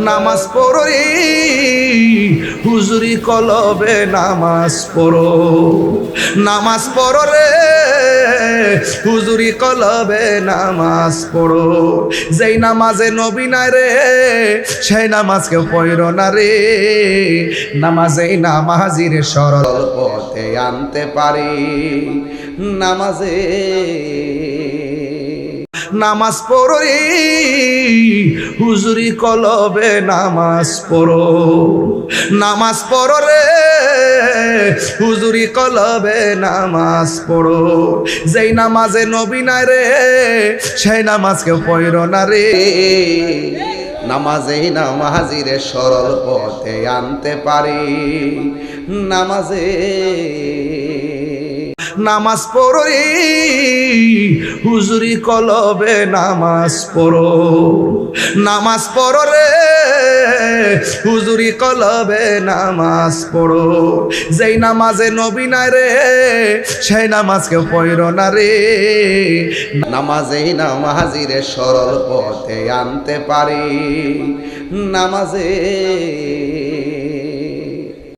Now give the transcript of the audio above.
নামাজ পড়ো রে হুজুরি কলবে নামাজ পড়ো, নামাজ পড়ো রে হুজুরি কলবে নামাজ পড়ো। যেই নামাজে নবী নাই রে সেই নামাজ কেউ পড়ো না রে। নামাজেই নামাজির সরল পথে আনতে পারি, নামাজে নামাজ পড়ো রে হুজুরি কলবে নামাজ পড়ো, নামাজ পড়ো রে হুজুরি কলবে নামাজ পড়ো। যেই নামাজে নবী নাই রে সেই নামাজ কেউ পড়ো না রে। নামাজেই নামাজির সরল পথে আনতে পারি, নামাজে নামাজ পড়ো রে হুজুরি কলবে নামাজ পড়ো, নামাজ পড়ো রে হুজুরি কলবে নামাজ পড়ো। যেই নামাজে নবী নাই রে সেই নামাজ কেউ পড়ো না রে। নামাজেই নামাজির সরল পথে আনতে পারি, নামাজে